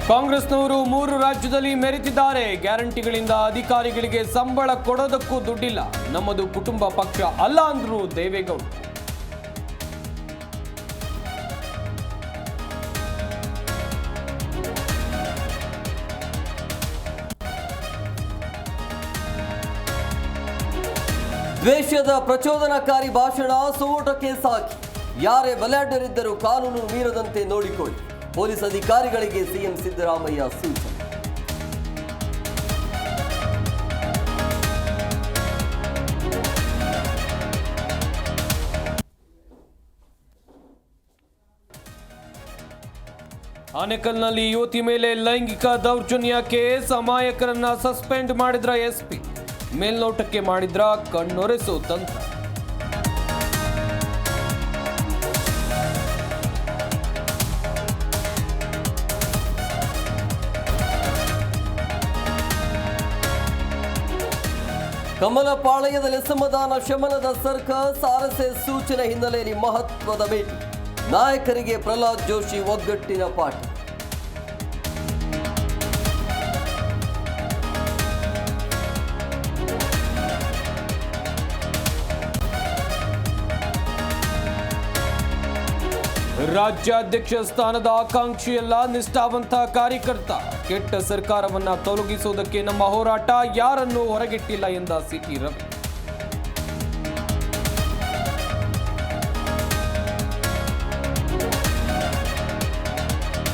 ಕಾಂಗ್ರೆಸ್ನವರು 3 ರಾಜ್ಯದಲ್ಲಿ ಮೆರೆತಿದ್ದಾರೆ. ಗ್ಯಾರಂಟಿಗಳಿಂದ ಅಧಿಕಾರಿಗಳಿಗೆ ಸಂಬಳ ಕೊಡೋದಕ್ಕೂ ದುಡ್ಡಿಲ್ಲ. ನಮ್ಮದು ಕುಟುಂಬ ಪಕ್ಷ ಅಲ್ಲ ಅಂದ್ರು ದೇವೇಗೌಡ. ದ್ವೇಷದ ಪ್ರಚೋದನಕಾರಿ ಭಾಷಣ ಸೋಟಕ್ಕೆ ಸಾಕಿ. ಯಾರೇ ಬಲಾಢ್ಯರಿದ್ದರೂ ಕಾನೂನು ಮೀರದಂತೆ ನೋಡಿಕೊಳ್ಳಿ. ಪೊಲೀಸ್ ಅಧಿಕಾರಿಗಳಿಗೆ ಸಿಎಂ ಸಿದ್ದರಾಮಯ್ಯ ಸೂಚನೆ. ಆನೇಕಲ್ನಲ್ಲಿ ಯುವತಿ ಮೇಲೆ ಲೈಂಗಿಕ ದೌರ್ಜನ್ಯ ಕೇಸ್. ಅಮಾಯಕರನ್ನ ಸಸ್ಪೆಂಡ್ ಮಾಡಿದ್ರ ಎಸ್ಪಿ. ಮೇಲ್ನೋಟಕ್ಕೆ ಮಾಡಿದ್ರ ಕಣ್ಣೊರೆಸೋ ತಂತ್ರ. ಕಮಲಪಾಳ್ಯದಲ್ಲಿ ಅಸಮಾಧಾನ ಶಮನದ ಸರ್ಕಸ್. ಆರ್ಎಸ್ಎಸ್ ಸೂಚನೆ ಹಿನ್ನೆಲೆಯಲ್ಲಿ ಮಹತ್ವದ ಭೇಟಿ. ನಾಯಕರಿಗೆ ಪ್ರಹ್ಲಾದ್ ಜೋಶಿ ಒಗ್ಗಟ್ಟಿನ ಪಾಠ. ರಾಜ್ಯಾಧ್ಯಕ್ಷ ಸ್ಥಾನದ ಆಕಾಂಕ್ಷಿಯಲ್ಲ, ನಿಷ್ಠಾವಂತ ಕಾರ್ಯಕರ್ತ. ಕೆಟ್ಟ ಸರ್ಕಾರವನ್ನ ತೊಲಗಿಸುವುದಕ್ಕೆ ನಮ್ಮ ಹೋರಾಟ ಯಾರನ್ನೂ ಹೊರಗಿಟ್ಟಿಲ್ಲ ಎಂದ ಸಿಟಿ ರವಿ.